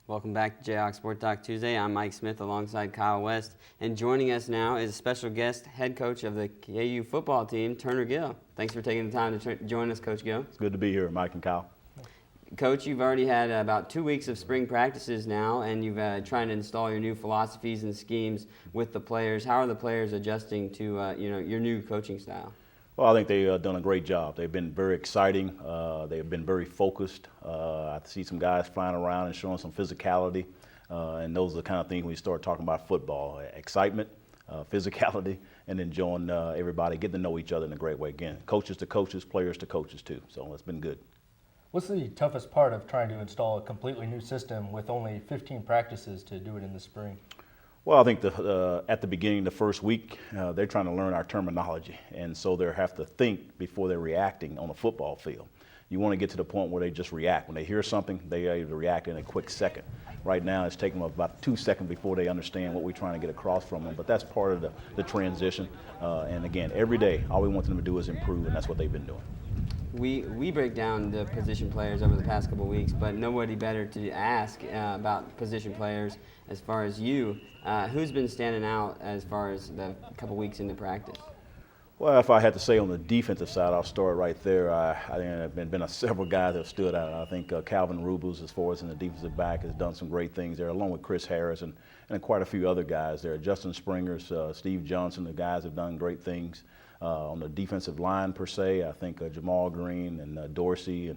Welcome back to Jayhawk Sports Talk Tuesday. I'm Mike Smith alongside Kyle West. And joining us now is a special guest, head coach of the KU football team, Turner Gill. Thanks for taking the time to join us, Coach Gill. It's good to be here, Mike and Kyle. Coach, you've already had about 2 weeks of spring practices now, and you've trying to install your new philosophies and schemes with the players. How are the players adjusting to your new coaching style? Well, I think they've done a great job. They've been very exciting. They've been very focused. I see some guys flying around and showing some physicality, and those are the kind of things when you start talking about football: excitement, physicality, and enjoying everybody, getting to know each other in a great way. Again, coaches to coaches, players to coaches too. So it's been good. What's the toughest part of trying to install a completely new system with only 15 practices to do it in the spring? Well, I think at the beginning, the first week, they're trying to learn our terminology, and so they have to think before they're reacting on a football field. You want to get to the point where they just react. When they hear something, they are able to react in a quick second. Right now, it's taking them about 2 seconds before they understand what we're trying to get across from them, but that's part of the transition. And again, every day, all we want them to do is improve, and that's what they've been doing. We break down the position players over the past couple of weeks, but nobody better to ask about position players as far as you. Who's been standing out as far as the couple weeks into practice? Well, if I had to say on the defensive side, I'll start right there. I think there have been several guys that have stood out. I think Calvin Rubles, as far as in the defensive back, has done some great things there, along with Chris Harris and quite a few other guys there. Justin Springers, Steve Johnson, the guys have done great things. On the defensive line per se, I think Jamal Green and Dorsey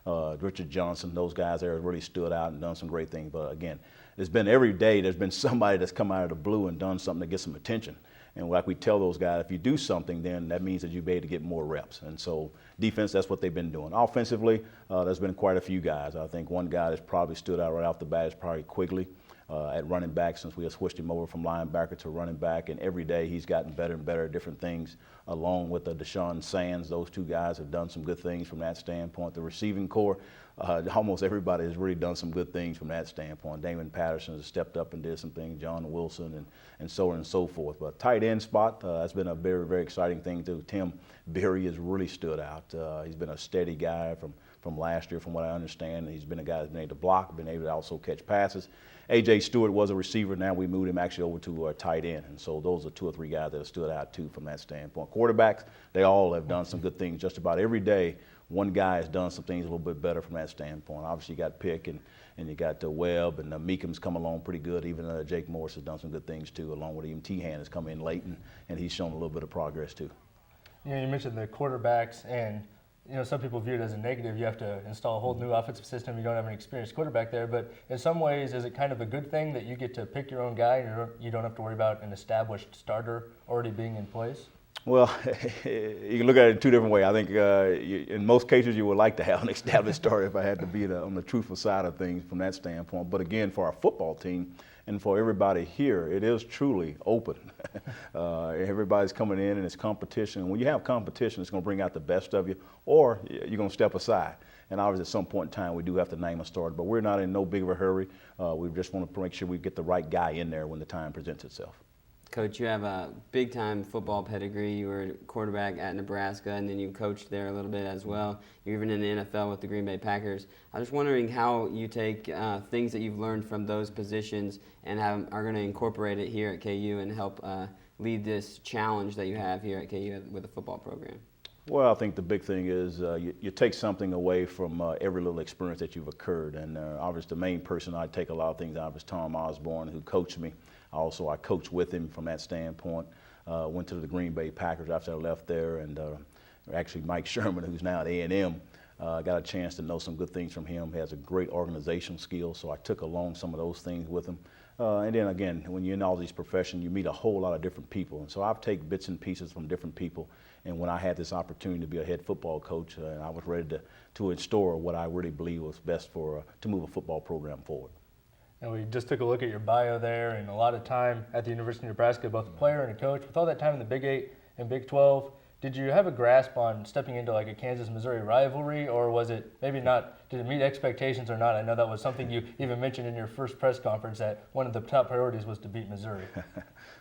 and Richard Johnson, those guys there have really stood out and done some great things. But again, it's been every day there's been somebody that's come out of the blue and done something to get some attention. And like we tell those guys, if you do something, then that means that you'll be able to get more reps. And so defense, that's what they've been doing. Offensively, there's been quite a few guys. I think one guy that's probably stood out right off the bat is probably Quigley. At running back, since we have switched him over from linebacker to running back, and every day he's gotten better and better at different things, along with Deshaun Sands. Those two guys have done some good things from that standpoint. The receiving core, almost everybody has really done some good things from that standpoint. Damon Patterson has stepped up and did some things, John Wilson, and so on and so forth. But tight end spot, that's been a very, very exciting thing too. Tim Berry has really stood out. He's been a steady guy from last year, from what I understand. He's been a guy that's been able to block, been able to also catch passes. A.J. Stewart was a receiver. Now we moved him actually over to a tight end. And so those are 2 or 3 guys that have stood out too from that standpoint. Quarterbacks, they all have done some good things. Just about every day, one guy has done some things a little bit better from that standpoint. Obviously, you got Pick and you got Webb, and Meekham's come along pretty good. Even Jake Morris has done some good things too, along with even T-Han has come in late, and he's shown a little bit of progress too. You mentioned the quarterbacks, and some people view it as a negative. You have to install a whole new offensive system. You don't have an experienced quarterback there. But in some ways, is it kind of a good thing that you get to pick your own guy and you don't have to worry about an established starter already being in place? Well, you can look at it in 2 different ways. I think in most cases you would like to have an established starter if I had to be on the truthful side of things from that standpoint. But again, for our football team and for everybody here, it is truly open. Everybody's coming in and it's competition. When you have competition, it's going to bring out the best of you, or you're going to step aside. And obviously at some point in time we do have to name a starter, but we're not in no big of a hurry. We just want to make sure we get the right guy in there when the time presents itself. Coach, you have a big-time football pedigree. You were a quarterback at Nebraska, and then you coached there a little bit as well. You're even in the NFL with the Green Bay Packers. I was wondering how you take things that you've learned from those positions and are going to incorporate it here at KU and help lead this challenge that you have here at KU with the football program. Well, I think the big thing is you take something away from every little experience that you've occurred. And obviously the main person I take a lot of things out of is Tom Osborne, who coached me. Also, I coached with him from that standpoint. Went to the Green Bay Packers after I left there. And actually Mike Sherman, who's now at A&M, got a chance to know some good things from him. He has a great organizational skill, so I took along some of those things with him. And then again, when you're in all these professions, you meet a whole lot of different people. And so I've taken bits and pieces from different people. And when I had this opportunity to be a head football coach, I was ready to install what I really believe was best to move a football program forward. And we just took a look at your bio there, and a lot of time at the University of Nebraska, both a player and a coach. With all that time in the Big 8 and Big 12, did you have a grasp on stepping into like a Kansas-Missouri rivalry, or was it maybe not did it meet expectations or not? I know that was something you even mentioned in your first press conference, that one of the top priorities was to beat Missouri.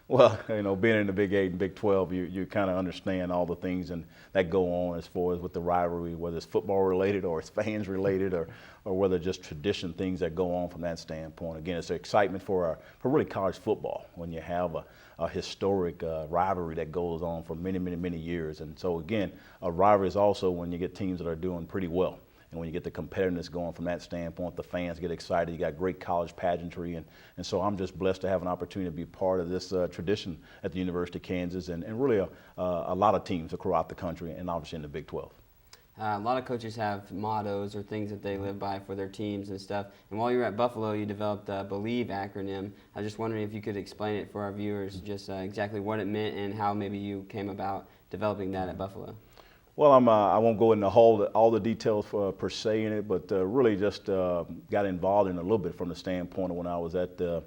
Well, being in the Big 8 and Big 12, you kind of understand all the things that go on as far as with the rivalry, whether it's football related or it's fans related, or whether just tradition things that go on from that standpoint. Again, it's an excitement for really college football when you have a historic rivalry that goes on for many, many, many years. And so again, a rivalry is also when you get teams that are doing pretty well. And when you get the competitiveness going from that standpoint, the fans get excited. You got great college pageantry. And so I'm just blessed to have an opportunity to be part of this tradition at the University of Kansas and really a lot of teams throughout the country and obviously in the Big 12. A lot of coaches have mottos or things that they live by for their teams and stuff. And while you were at Buffalo, you developed the BELIEVE acronym. I was just wondering if you could explain it for our viewers, just exactly what it meant and how maybe you came about developing that at Buffalo. Well, I won't go into all the details per se in it, but really just got involved in a little bit from the standpoint of when I was at the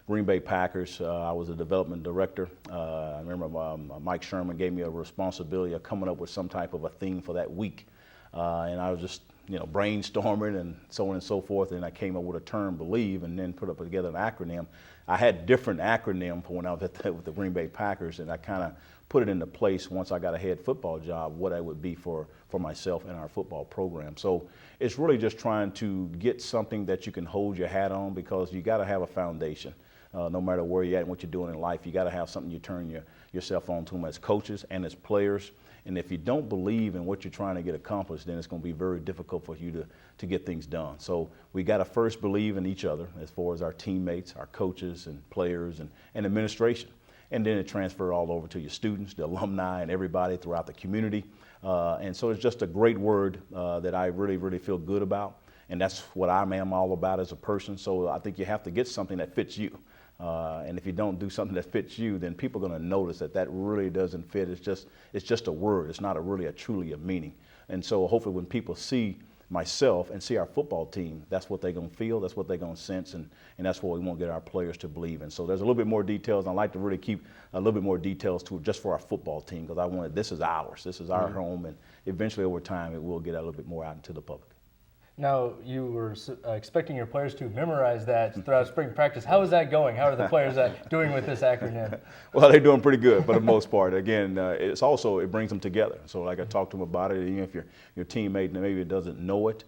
Green Bay Packers. I was a development director. I remember Mike Sherman gave me a responsibility of coming up with some type of a theme for that week. And I was just brainstorming and so on and so forth, and I came up with a term, BELIEVE, and then put up together an acronym. I had different acronym for when I was with the Green Bay Packers, and I kind of put it into place once I got a head football job, what I would be for myself and our football program. So it's really just trying to get something that you can hold your hat on, because you got to have a foundation. No matter where you're at and what you're doing in life, you got to have something you turn yourself on to as coaches and as players. And if you don't believe in what you're trying to get accomplished, then it's going to be very difficult for you to get things done. So we got to first believe in each other as far as our teammates, our coaches and players and administration. And then it transfers all over to your students, the alumni, and everybody throughout the community. And so it's just a great word that I really, really feel good about. And that's what I am all about as a person. So I think you have to get something that fits you. And if you don't do something that fits you, then people are going to notice that really doesn't fit. It's just a word. It's not truly a meaning. And so hopefully when people see myself and see our football team, that's what they're going to feel, that's what they're going to sense, and that's what we want to get our players to believe in. So there's a little bit more details. I'd like to really keep a little bit more details to it just for our football team, because this is ours. This is our home, and eventually over time it will get a little bit more out into the public. Now, you were expecting your players to memorize that throughout spring practice. How is that going? How are the players doing with this acronym? Well, they're doing pretty good for the most part. Again, it brings them together. So like I talked to them about it, even if your teammate maybe doesn't know it,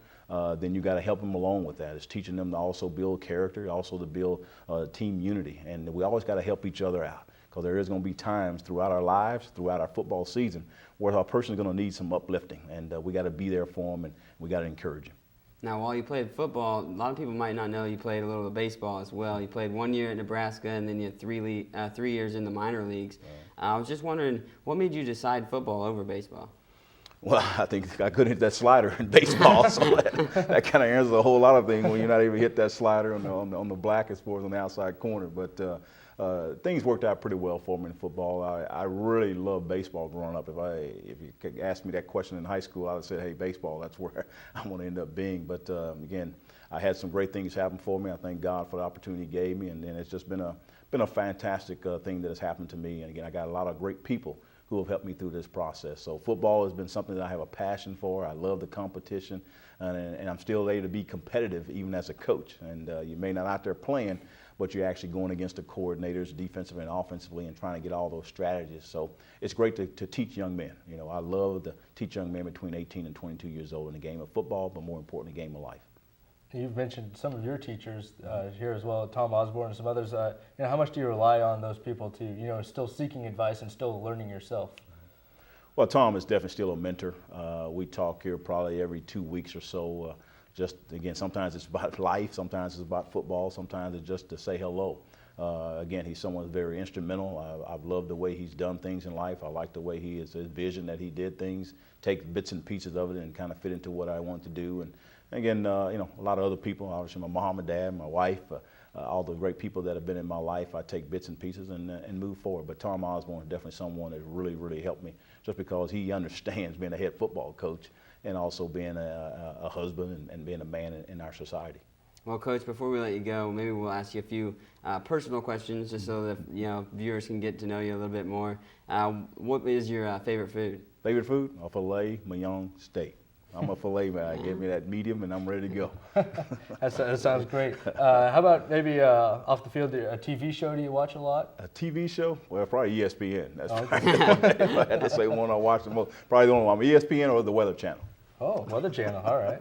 then you got to help them along with that. It's teaching them to also build character, also to build team unity. And we always got to help each other out, because there is going to be times throughout our lives, throughout our football season, where our person is going to need some uplifting. And we got to be there for them, and we got to encourage them. Now, while you played football, a lot of people might not know you played a little of baseball as well. You played 1 year at Nebraska, and then you had 3 years in the minor leagues. I was just wondering, what made you decide football over baseball? Well, I think I couldn't hit that slider in baseball, so that kind of answers a whole lot of things when you're not able to hit that slider on the black as far as on the outside corner. But things worked out pretty well for me in football. I really loved baseball growing up. If you could ask me that question in high school, I would say, hey, baseball, that's where I want to end up being. But again, I had some great things happen for me. I thank God for the opportunity He gave me, and it's just been a fantastic thing that has happened to me. And again, I got a lot of great people who have helped me through this process. So football has been something that I have a passion for. I love the competition, and I'm still able to be competitive even as a coach. And you may not out there playing, but you're actually going against the coordinators defensively and offensively and trying to get all those strategies. So it's great to teach young men. I love to teach young men between 18 and 22 years old in the game of football, but more importantly, the game of life. You've mentioned some of your teachers here as well, Tom Osborne and some others. How much do you rely on those people to, still seeking advice and still learning yourself? Well, Tom is definitely still a mentor. We talk here probably every 2 weeks or so. Again, sometimes it's about life, sometimes it's about football, sometimes it's just to say hello. Again, he's someone who's very instrumental. I've loved the way he's done things in life. I like the way his vision that he did things, take bits and pieces of it and kind of fit into what I want to do. And again, a lot of other people, obviously my mom and dad, my wife, all the great people that have been in my life, I take bits and pieces and move forward. But Tom Osborne is definitely someone that really, really helped me, just because he understands being a head football coach and also being a husband and being a man in our society. Well, Coach, before we let you go, maybe we'll ask you a few personal questions just so that viewers can get to know you a little bit more. What is your favorite food? Favorite food? A filet mignon steak. I'm a filet man. Give me that medium, and I'm ready to go. That sounds great. How about maybe off the field, a TV show do you watch a lot? A TV show? Well, probably ESPN. That's Okay. probably the one. If I had to say one I watch the most, probably the only one. ESPN or the Weather Channel. Oh, Weather Channel. All right.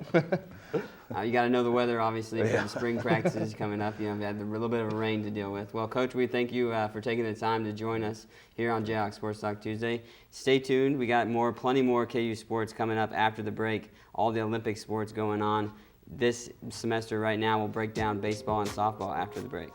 You got to know the weather, obviously, for the spring practices coming up. You know, we had a little bit of rain to deal with. Well, Coach, we thank you for taking the time to join us here on Jayhawk Sports Talk Tuesday. Stay tuned. We got plenty more KU sports coming up after the break. All the Olympic sports going on this semester right now. We'll break down baseball and softball after the break.